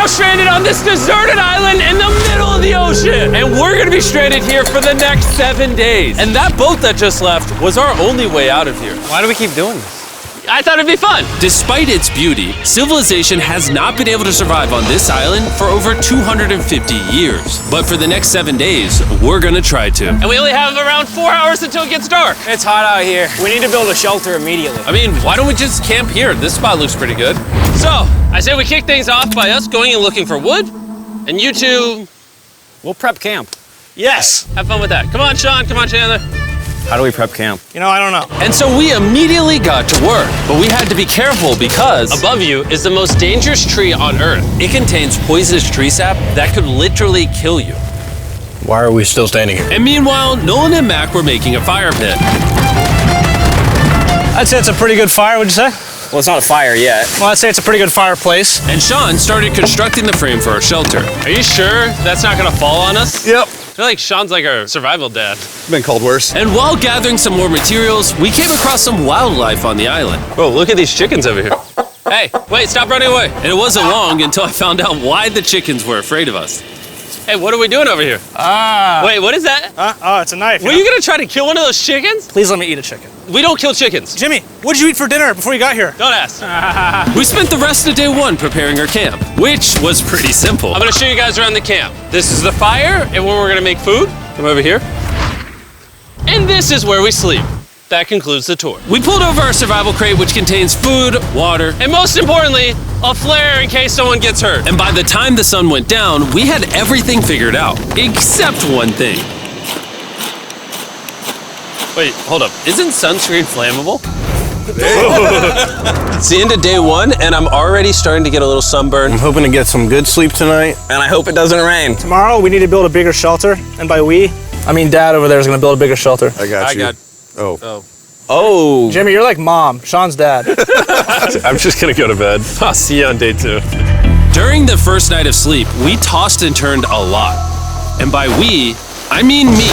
now stranded on this deserted island in the middle of the ocean. And we're gonna be stranded here for the next 7 days. And that boat that just left was our only way out of here. Why do we keep doing this? I thought it'd be fun. Despite its beauty, civilization has not been able to survive on this island for over 250 years. But for the next 7 days, we're gonna try to. And we only have around 4 hours until it gets dark. It's hot out here. We need to build a shelter immediately. I mean, why don't we just camp here? This spot looks pretty good. So, I say we kick things off by us going and looking for wood, and you two... We'll prep camp. Yes! Have fun with that. Come on, Sean. Come on, Chandler. How do we prep camp? You know, I don't know. And so we immediately got to work, but we had to be careful because Above you is the most dangerous tree on Earth. it contains poisonous tree sap that could literally kill you. Why are we still standing here? And meanwhile, Nolan and Mac were making a fire pit. I'd say it's a pretty good fire, would you say? Well, it's not a fire yet. Well, I'd say it's a pretty good fireplace. And Sean started constructing the frame for our shelter. Are you sure that's not gonna fall on us? Yep. I feel like Sean's like our survival dad. Been called worse. And while gathering some more materials, we came across some wildlife on the island. Whoa, look at these chickens over here. Hey, wait, stop running away. And it wasn't long until I found out why the chickens were afraid of us. Hey, what are we doing over here? Wait, what is that? Oh, it's a knife. Were you gonna try to kill one of those chickens? Please let me eat a chicken. We don't kill chickens. Jimmy, what did you eat for dinner before you got here? Don't ask. We spent the rest of day one preparing our camp, which was pretty simple. I'm gonna show you guys around the camp. This is the fire, and when we're gonna make food, come over here. And this is where we sleep. That concludes the tour. We pulled over our survival crate, which contains food, water, And most importantly, a flare in case someone gets hurt. and by the time the sun went down, we had everything figured out, except one thing. Wait, hold up. Isn't sunscreen flammable? It's the end of day one, and I'm already starting to get a little sunburn. I'm hoping to get some good sleep tonight. And I hope it doesn't rain. Tomorrow, we need to build a bigger shelter. And by we, I mean Dad over there is going to build a bigger shelter. I got you. Oh. Oh. Jimmy, you're like Mom. Sean's dad. I'm just gonna go to bed. I'll see you on day 2. During the first night of sleep, we tossed and turned a lot. And by we, I mean me.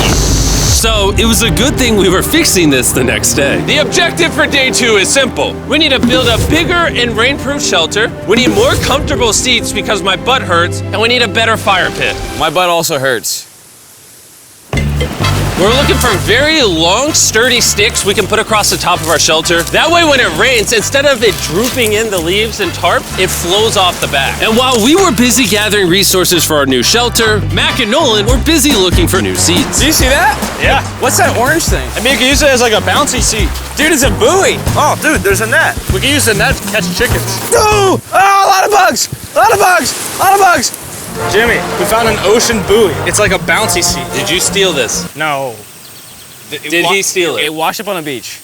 So it was a good thing we were fixing this the next day. The objective for day 2 is simple. We need to build a bigger and rainproof shelter. We need more comfortable seats because my butt hurts, and we need a better fire pit. My butt also hurts. We're looking for very long, sturdy sticks we can put across the top of our shelter. That way when it rains, instead of it drooping in the leaves and tarp, it flows off the back. And while we were busy gathering resources for our new shelter, Mac and Nolan were busy looking for new seats. Do you see that? Yeah. What's that orange thing? I mean, you can use it as like a bouncy seat. Dude, it's a buoy. Oh, dude, there's a net. We can use the net to catch chickens. Oh, a lot of bugs. A lot of bugs. A lot of bugs. Jimmy, we found an ocean buoy. It's like a bouncy seat. Did you steal this? No. Did he steal it? It washed up on a beach.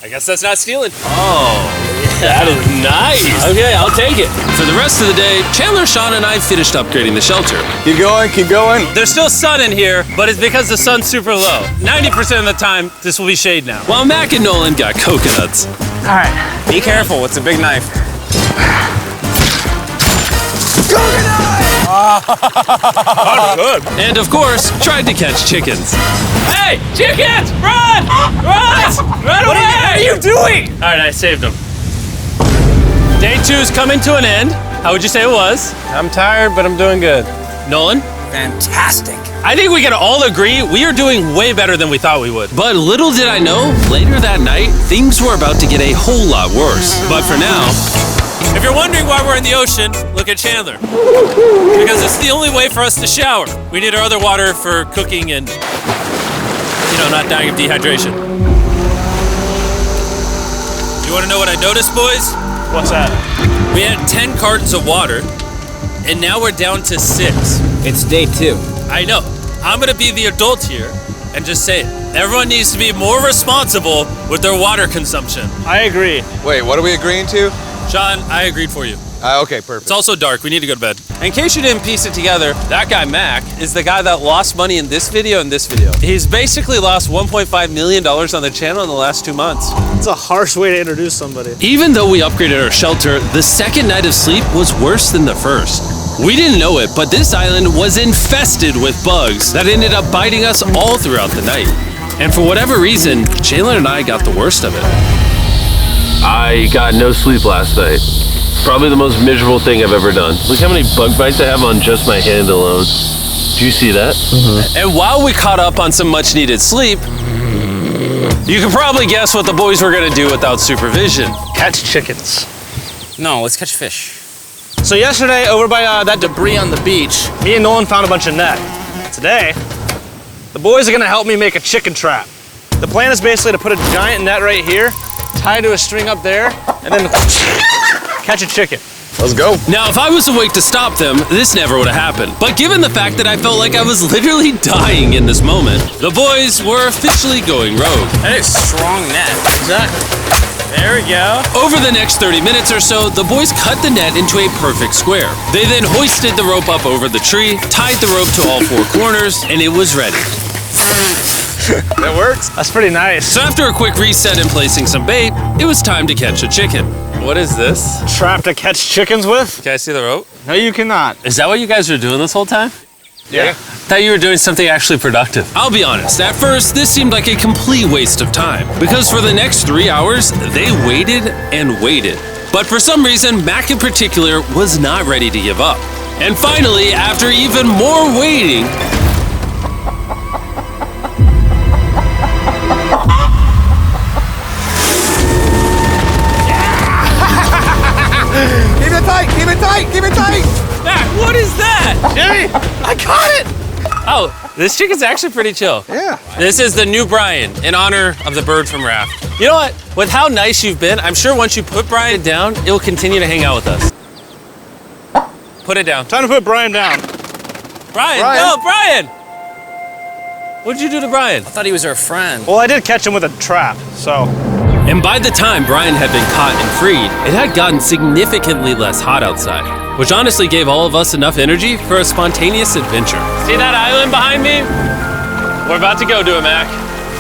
I guess that's not stealing. Oh, that is nice. Okay, I'll take it. For the rest of the day, Chandler, Sean, and I finished upgrading the shelter. Keep going, keep going. There's still sun in here, but it's because the sun's super low. 90% of the time, this will be shade now. While Mac and Nolan got coconuts. All right. Be careful. It's a big knife. Good. And of course, tried to catch chickens. Hey, chickens, run! Run! Run away! What are you doing? All right, I saved them. Day 2 is coming to an end. How would you say it was? I'm tired, but I'm doing good. Nolan? Fantastic. I think we can all agree we are doing way better than we thought we would. But little did I know, later that night, things were about to get a whole lot worse. But for now, If you're wondering why we're in the ocean, look at Chandler. Because it's the only way for us to shower. We need our other water for cooking and, not dying of dehydration. You want to know what I noticed, boys? What's that? We had 10 cartons of water, and now we're down to 6. It's day 2. I know. I'm gonna be the adult here and just say it. Everyone needs to be more responsible with their water consumption. I agree. Wait, what are we agreeing to? Sean, I agreed for you. Okay, perfect. It's also dark. We need to go to bed. In case you didn't piece it together, that guy Mac is the guy that lost money in this video and this video. He's basically lost $1.5 million on the channel in the last 2 months. It's a harsh way to introduce somebody. even though we upgraded our shelter, the second night of sleep was worse than the first. We didn't know it, but this island was infested with bugs that ended up biting us all throughout the night. And for whatever reason, Chandler and I got the worst of it. I got no sleep last night. Probably the most miserable thing I've ever done. Look how many bug bites I have on just my hand alone. Do you see that? And while we caught up on some much needed sleep, you can probably guess what the boys were gonna do without supervision. Catch chickens. No, let's catch fish. So yesterday, over by that debris on the beach, me and Nolan found a bunch of net. Today, the boys are gonna help me make a chicken trap. The plan is basically to put a giant net right here, tie to a string up there, and then catch a chicken. Let's go. Now, if I was awake to stop them, this never would have happened. But given the fact that I felt like I was literally dying in this moment, the boys were officially going rogue. That is strong net. Exactly. There we go. Over the next 30 minutes or so, the boys cut the net into a perfect square. They then hoisted the rope up over the tree, tied the rope to all four corners, and it was ready. That works. That's pretty nice. So after a quick reset and placing some bait, it was time to catch a chicken. What is this? Trap to catch chickens with? Can I see the rope? No, you cannot. Is that what you guys were doing this whole time? Yeah. I thought you were doing something actually productive. I'll be honest, at first, this seemed like a complete waste of time. Because for the next 3 hours, they waited and waited. But for some reason, Mac in particular was not ready to give up. And finally, after even more waiting, Keep it tight, keep it tight, keep it tight. Mac, what is that? Jimmy, I caught it! Oh, this chicken's actually pretty chill. Yeah. This is the new Brian in honor of the bird from Raft. You know what? With how nice you've been, I'm sure once you put Brian down, it'll continue to hang out with us. Put it down. Time to put Brian down. Brian, Brian. no, Brian! What'd you do to Brian? I thought he was our friend. Well, I did catch him with a trap, so. and by the time Brian had been caught and freed, it had gotten significantly less hot outside, which honestly gave all of us enough energy for a spontaneous adventure. See that island behind me? We're about to go to it, Mac.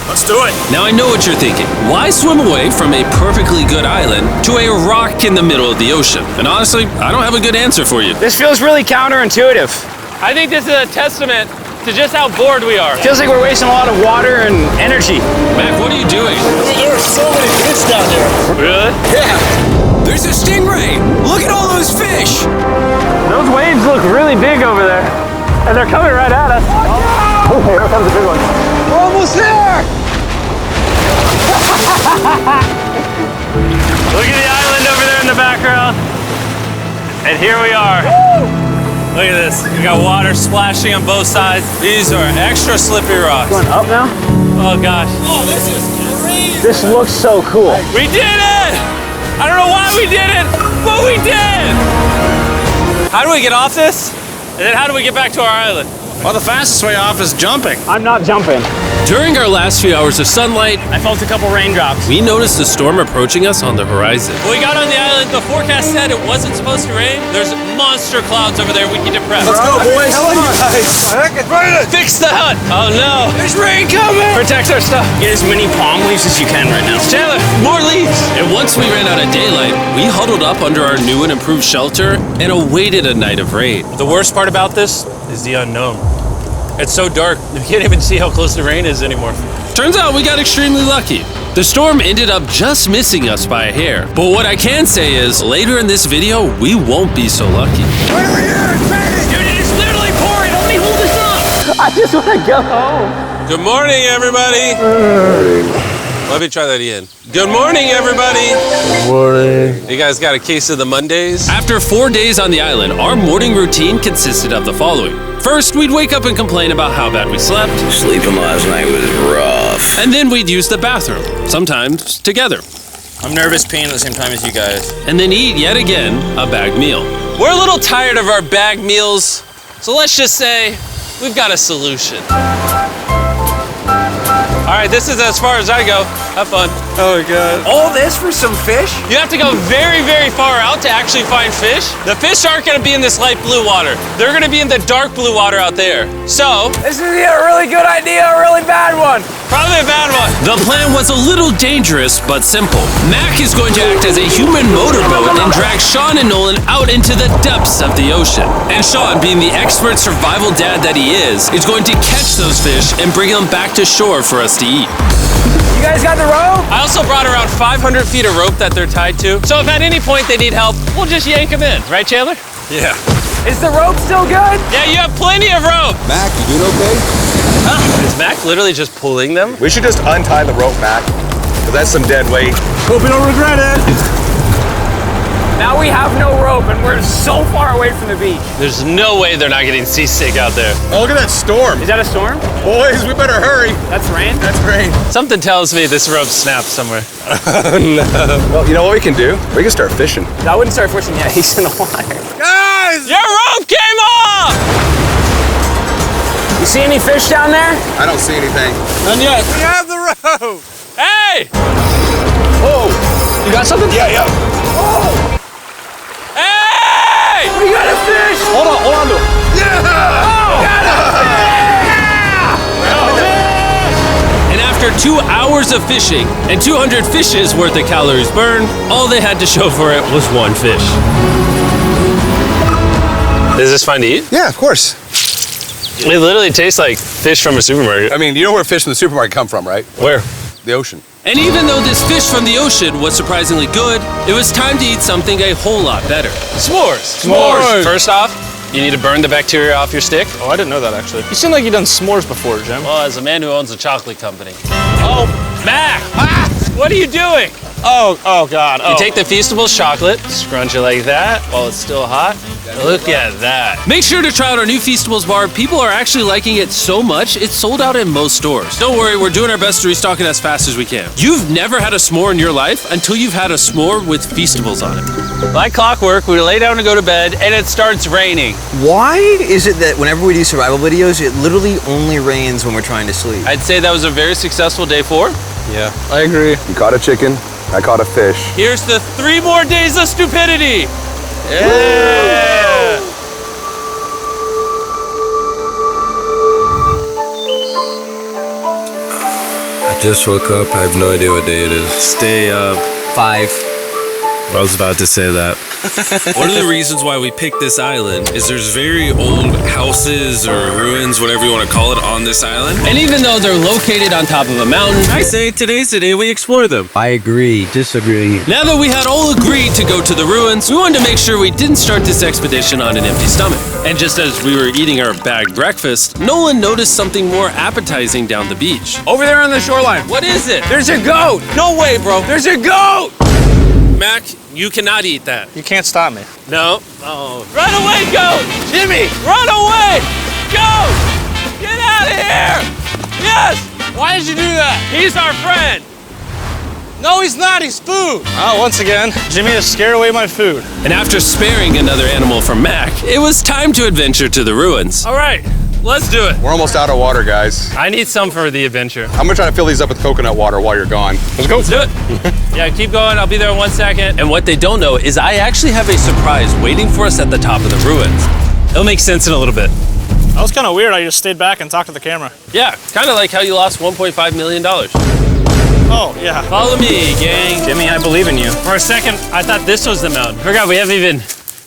Let's do it. Now I know what you're thinking. Why swim away from a perfectly good island to a rock in the middle of the ocean? And honestly, I don't have a good answer for you. This feels really counterintuitive. I think this is a testament to just how bored we are. Feels like we're wasting a lot of water and energy. Mac, what are you doing? There are so many fish down there. Really? Yeah. There's a stingray. Look at all those fish. Those waves look really big over there. And they're coming right at us. Oh, here comes a big one. We're almost there. Look at the island over there in the background. And here we are. Look at this. We got water splashing on both sides. These are extra slippery rocks. Going up now? Oh gosh. Oh, this is crazy. This looks so cool. We did it! I don't know why we did it, but we did! How do we get off this? And then how do we get back to our island? Well, the fastest way off is jumping. I'm not jumping. During our last few hours of sunlight, I felt a couple raindrops. we noticed a storm approaching us on the horizon. When we got on the island, the forecast said it wasn't supposed to rain. There's monster clouds over there. We need to prep. Let's go, boys. Heck, it's raining. Fix the hut. Oh no. There's rain coming. Protect our stuff. Get as many palm leaves as you can right now. Chandler, more leaves. And once we ran out of daylight, we huddled up under our new and improved shelter and awaited a night of rain. The worst part about this is the unknown. It's so dark, you can't even see how close the rain is anymore. Turns out we got extremely lucky. The storm ended up just missing us by a hair. But what I can say is, later in this video, we won't be so lucky. Wait over here. It's raining. Dude, it is literally pouring. Let me hold this up. I just want to go home. Good morning, everybody. Let me try that again. Good morning, everybody. Good morning. You guys got a case of the Mondays? After 4 days on the island, our morning routine consisted of the following. First, we'd wake up and complain about how bad we slept. Sleeping last night was rough. And then we'd use the bathroom, sometimes together. I'm nervous peeing at the same time as you guys. And then eat, yet again, a bagged meal. We're a little tired of our bagged meals, so let's just say we've got a solution. All right, this is as far as I go. Have fun. Oh my God. All this for some fish? You have to go very, very far out to actually find fish. The fish aren't gonna be in this light blue water. They're gonna be in the dark blue water out there. So, This is either a really good idea or a really bad one. probably a bad one. The plan was a little dangerous, but simple. Mac is going to act as a human motorboat and drag Sean and Nolan out into the depths of the ocean. And Sean, being the expert survival dad that he is going to catch those fish and bring them back to shore for us to eat. You guys got the rope? I also brought around 500 feet of rope that they're tied to. So if at any point they need help, we'll just yank them in. Right, Chandler? Yeah. Is the rope still good? Yeah, you have plenty of rope. Mac, you doing okay? Is Mac literally just pulling them? We should just untie the rope, Mac, because that's some dead weight. Hope you don't regret it. Now we have no rope and we're so far away from the beach. There's no way they're not getting seasick out there. Oh, look at that storm. Is that a storm? Boys, we better hurry. That's rain? That's rain. Something tells me this rope snapped somewhere. Oh, no. Well, you know what we can do? We can start fishing. I wouldn't start fishing yet. He's in the water. Guys! Your rope came off! You see any fish down there? I don't see anything. None yet. We have the rope. Hey! Oh, You got something? yeah. Hey! We got a fish! Hold on to it. And after 2 hours of fishing and 200 fishes worth of calories burned, all they had to show for it was one fish. Is this fun to eat? Yeah, of course. It literally tastes like fish from a supermarket. I mean, you know where fish in the supermarket come from, right? Where? The ocean. And even though this fish from the ocean was surprisingly good, it was time to eat something a whole lot better. S'mores. S'mores. First off, you need to burn the bacteria off your stick. Oh, I didn't know that actually. You seem like you've done s'mores before, Jim. Well, as a man who owns a chocolate company. Oh, Mac! What are you doing? Oh God. You take the Feastables chocolate, scrunch it like that while it's still hot. Look at that. Make sure to try out our new Feastables bar. People are actually liking it so much, it's sold out in most stores. Don't worry, we're doing our best to restock it as fast as we can. You've never had a s'more in your life until you've had a s'more with Feastables on it. Like clockwork, we lay down to go to bed and it starts raining. Why is it that whenever we do survival videos, it literally only rains when we're trying to sleep? I'd say that was a very successful day 4. Yeah. I agree. You caught a chicken. I caught a fish. Here's the 3 more days of stupidity. Yeah! I just woke up. I have no idea what day it is. Stay up. 5. I was about to say that. One of the reasons why we picked this island is there's very old houses or ruins, whatever you want to call it, on this island. And even though they're located on top of a mountain, I say today's the day we explore them. I agree. Disagree. Now that we had all agreed to go to the ruins, we wanted to make sure we didn't start this expedition on an empty stomach. And just as we were eating our bagged breakfast, Nolan noticed something more appetizing down the beach. Over there on the shoreline. What is it? There's a goat. No way, bro. There's a goat. Mac, you cannot eat that. You can't stop me. No. Oh. Run away, goat! Jimmy, run away! Goat! Get out of here! Yes! Why did you do that? He's our friend! No, he's not. He's food. Oh, once again, Jimmy has scared away my food. And after sparing another animal from Mac, it was time to adventure to the ruins. All right, let's do it. We're almost out of water, guys. I need some for the adventure. I'm gonna try to fill these up with coconut water while you're gone. Let's go. Let's do it. Yeah, keep going. I'll be there in 1 second. And what they don't know is I actually have a surprise waiting for us at the top of the ruins. It'll make sense in a little bit. That was kind of weird. I just stayed back and talked to the camera. Yeah, kind of like how you lost $1.5 million. Oh, yeah. Follow me, gang. Jimmy, I believe in you. For a second, I thought this was the mountain. Forgot we haven't even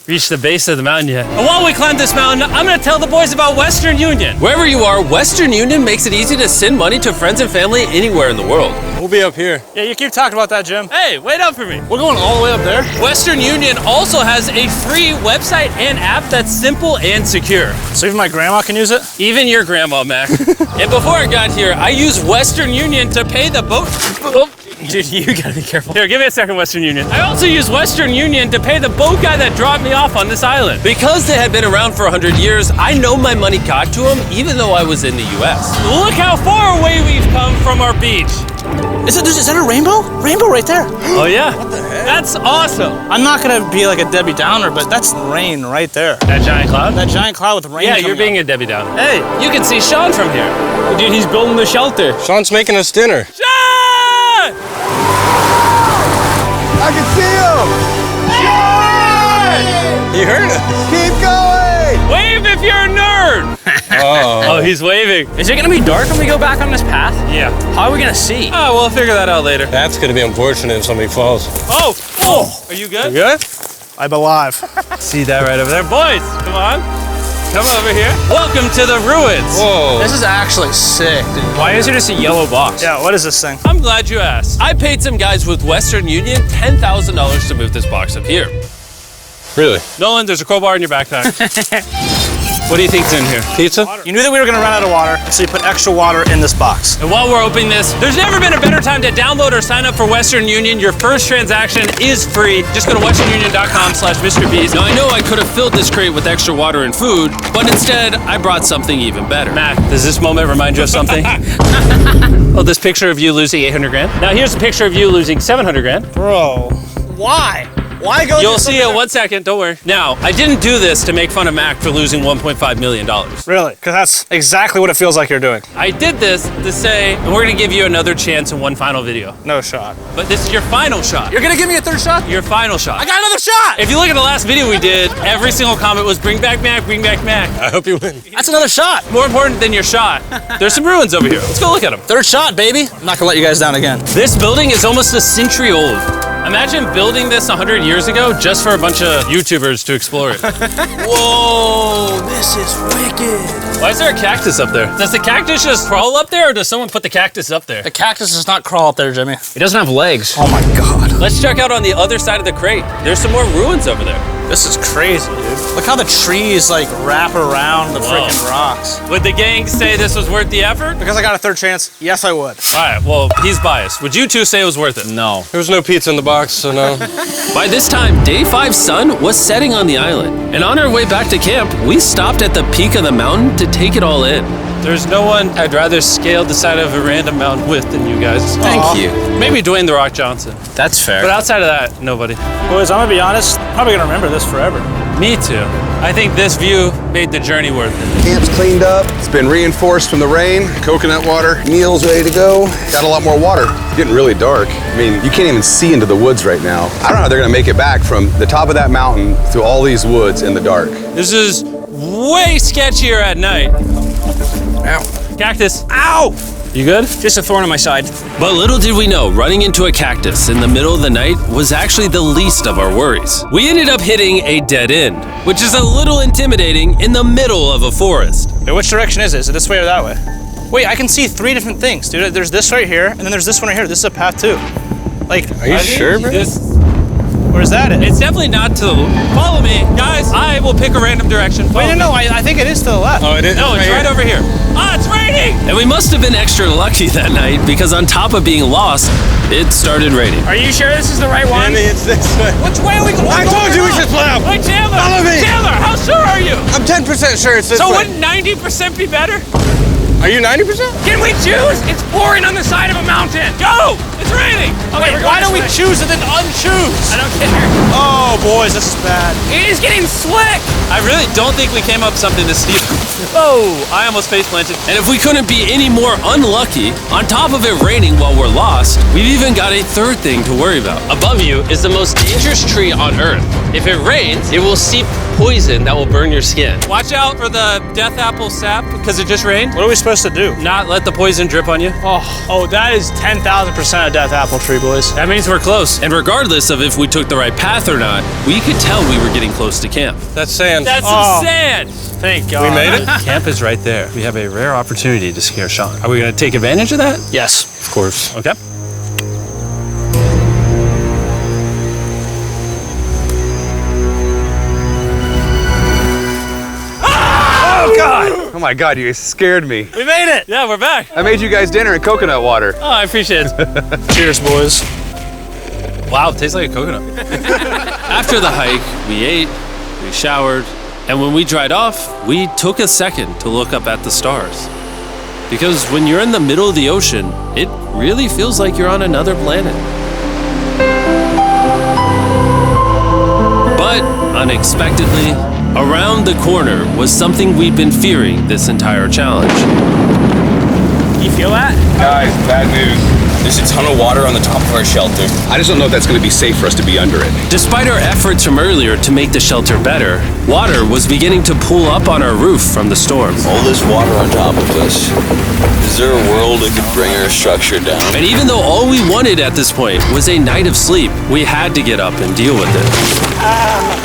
reached the base of the mountain yet. And while we climb this mountain, I'm gonna tell the boys about Western Union. Wherever you are, Western Union makes it easy to send money to friends and family anywhere in the world. We'll be up here. Yeah, you keep talking about that, Jim. Hey, wait up for me. We're going all the way up there. Western Union also has a free website and app that's simple and secure. So even my grandma can use it? Even your grandma, Mac. And before I got here, I used Western Union to pay the boat. Oh, dude, you gotta be careful. Here, give me a second, Western Union. I also used Western Union to pay the boat guy that dropped me off on this island. Because they had been around for 100 years, I know my money got to them even though I was in the US. Look how far away we've come from our beach. Is that a rainbow? Rainbow right there. Oh yeah? What the heck? That's awesome. I'm not gonna be like a Debbie Downer, but that's rain right there. That giant cloud? That giant cloud with rain. Yeah, you're being a Debbie Downer. Hey, you can see Sean from here. Dude, he's building the shelter. Sean's making us dinner. Sean! I can see him! Sean! You heard it. Keep going! Wave if you're a nerd. Oh, he's waving. Is it gonna be dark when we go back on this path? Yeah. How are we gonna see? Oh, we'll figure that out later. That's gonna be unfortunate if somebody falls. Oh, oh, are you good? Good? I'm alive. See that right over there? Boys, come on. Come over here. Welcome to the ruins. Whoa. This is actually sick, dude. Why is it just a yellow box? Yeah, what is this thing? I'm glad you asked. I paid some guys with Western Union $10,000 to move this box up here. Really? Nolan, there's a crowbar in your backpack. What do you think's in here? Pizza? You knew that we were gonna run out of water, so you put extra water in this box. And while we're opening this, there's never been a better time to download or sign up for Western Union. Your first transaction is free. Just go to westernunion.com/mrbeast. Now, I know I could have filled this crate with extra water and food, but instead, I brought something even better. Mac, does this moment remind you of something? Oh, this picture of you losing 800 grand? Now here's a picture of you losing 700 grand. Bro, why? Why go? You'll see it 1 second, don't worry. Now, I didn't do this to make fun of Mac for losing $1.5 million. Really? Because that's exactly what it feels like you're doing. I did this to say, and we're gonna give you another chance in one final video. No shot. But this is your final shot. You're gonna give me a third shot? Your final shot. I got another shot! If you look at the last video we did, every single comment was bring back Mac, bring back Mac. I hope you win. That's another shot. More important than your shot, there's some ruins over here. Let's go look at them. Third shot, baby. I'm not gonna let you guys down again. This building is almost a century old. Imagine building this 100 years ago just for a bunch of YouTubers to explore it. Whoa, this is wicked. Why is there a cactus up there? Does the cactus just crawl up there or does someone put the cactus up there? The cactus does not crawl up there, Jimmy. It doesn't have legs. Oh my God. Let's check out on the other side of the crate. There's some more ruins over there. This is crazy, dude. Look how the trees like wrap around the freaking rocks. Would the gang say this was worth the effort? Because I got a third chance, yes I would. All right, well, he's biased. Would you two say it was worth it? No. There was no pizza in the box, so no. By this time, Day 5's sun was setting on the island, and on our way back to camp, we stopped at the peak of the mountain to take it all in. There's no one I'd rather scale the side of a random mountain with than you guys. Thank you. Maybe Dwayne The Rock Johnson. That's fair. But outside of that, nobody. Boys, I'm gonna be honest, probably gonna remember this forever. Me too. I think this view made the journey worth it. Camp's cleaned up. It's been reinforced from the rain. Coconut water. Meal's ready to go. Got a lot more water. It's getting really dark. I mean, you can't even see into the woods right now. I don't know how they're gonna make it back from the top of that mountain through all these woods in the dark. This is way sketchier at night. Ow. Cactus. Ow! You good? Just a thorn on my side. But little did we know, running into a cactus in the middle of the night was actually the least of our worries. We ended up hitting a dead end, which is a little intimidating in the middle of a forest. Wait, which direction is it? Is it this way or that way? Wait, I can see 3 different things, dude. There's this right here, and then there's this one right here. This is a path too. Like, Are you sure, bro? where's that at? It's definitely not to the... Follow me. Guys, I will pick a random direction. Wait, Follow no, me. I think it is to the left. Oh, it is? No, it's right over here. Ah, it's raining! And we must have been extra lucky that night because on top of being lost, it started raining. Are you sure this is the right one? Andy, it's this way. Which way are we going? I told you we should play out. Hey, Chandler! Follow me. Chandler, how sure are you? I'm 10% sure it's this So way. wouldn't 90% be better? Are you 90%? Can we choose? It's pouring on the side of a mountain. Go! It's raining. Okay, Why don't we choose and then unchoose? I don't care. Oh, boys, this is bad. It is getting slick. I really don't think we came up something this steep. Oh, I almost face planted. And if we couldn't be any more unlucky, on top of it raining while we're lost, we've even got a third thing to worry about. Above you is the most dangerous tree on Earth. If it rains, it will seep poison that will burn your skin. Watch out for the death apple sap because it just rained. What are we supposed to do? Not let the poison drip on you. Oh, that is 10,000% a death apple tree, boys. That means we're close. And regardless of if we took the right path or not, we could tell we were getting close to camp. That's sand. That's Oh. some sand. Thank God. We made it? Camp is right there. We have a rare opportunity to scare Sean. Are we going to take advantage of that? Yes. Of course. Okay. Oh, God. Oh my God, you guys scared me. We made it. Yeah, we're back. I made you guys dinner and coconut water. Oh, I appreciate it. Cheers, boys. Wow, it tastes like a coconut. After the hike, we ate, we showered, and when we dried off, we took a second to look up at the stars. Because when you're in the middle of the ocean, it really feels like you're on another planet. But unexpectedly, around the corner was something we'd been fearing this entire challenge. You feel that? Guys, bad news. There's a ton of water on the top of our shelter. I just don't know if that's going to be safe for us to be under it. Despite our efforts from earlier to make the shelter better, Water was beginning to pool up on our roof from the storm. All this water on top of us. Is there a world that could bring our structure down? And even though all we wanted at this point was a night of sleep, we had to get up and deal with it.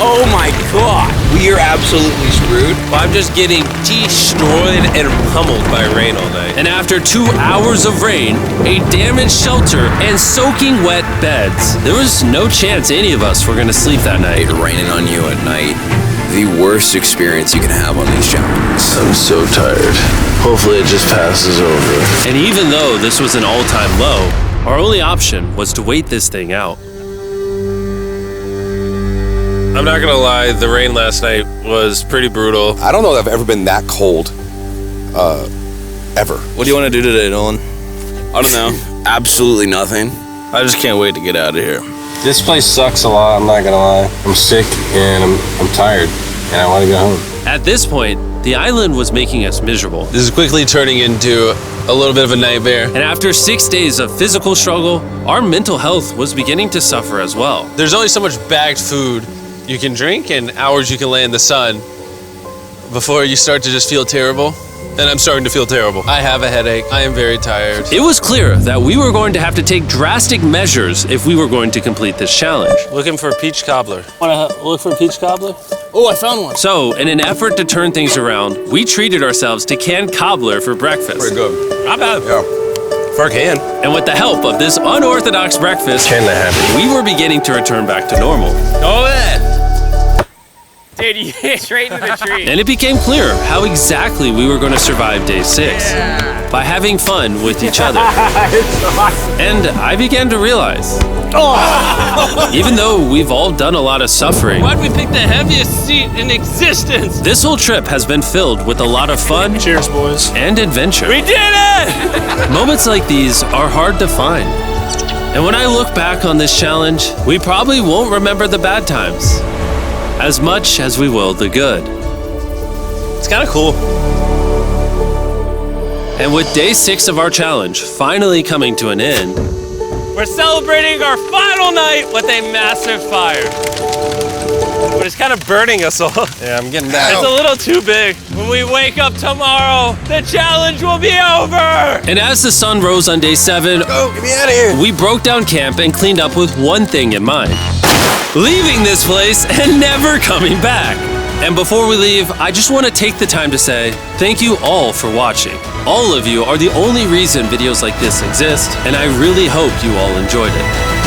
Oh my god! We are absolutely screwed. I'm just getting destroyed and pummeled by rain all night. And after 2 hours of rain, a damaged shelter, and soaking wet beds, there was no chance any of us were going to sleep that night. Raining on you at night. The worst experience you can have on these challenges. I'm so tired. Hopefully it just passes over. And even though this was an all-time low, our only option was to wait this thing out. I'm not gonna lie, the rain last night was pretty brutal. I don't know that I've ever been that cold, ever. What do you want to do today, Nolan? I don't know. Absolutely nothing. I just can't wait to get out of here. This place sucks a lot, I'm not gonna lie. I'm sick and I'm tired and I want to go home. At this point, the island was making us miserable. This is quickly turning into a little bit of a nightmare. And after 6 days of physical struggle, our mental health was beginning to suffer as well. There's only so much bagged food you can drink and hours you can lay in the sun before you start to just feel terrible. And I'm starting to feel terrible. I have a headache. I am very tired. It was clear that we were going to have to take drastic measures if we were going to complete this challenge. Looking for a peach cobbler. Want to look for a peach cobbler? Oh, I found one. So, in an effort to turn things around, we treated ourselves to canned cobbler for breakfast. Pretty good. Not bad. Yeah. For a can. And with the help of this unorthodox breakfast, Can that happen? we were beginning to return back to normal. Go ahead. Dude, you hit straight into the tree. And it became clear how exactly we were going to survive day 6. By having fun with each other. And I began to realize, even though we've all done a lot of suffering, Why'd we pick the heaviest seat in existence? this whole trip has been filled with a lot of fun Cheers, boys. and adventure. We did it! Moments like these are hard to find. And when I look back on this challenge, we probably won't remember the bad times as much as we will the good. It's kind of cool. And with day 6 of our challenge finally coming to an end, We're celebrating our final night with a massive fire. But it's kind of burning us all. Yeah, I'm getting that. It's a little too big. When we wake up tomorrow, the challenge will be over! and as the sun rose on day 7, Oh, get me out of here. we broke down camp and cleaned up with one thing in mind: leaving this place and never coming back. And before we leave, I just want to take the time to say thank you all for watching. All of you are the only reason videos like this exist, and I really hope you all enjoyed it.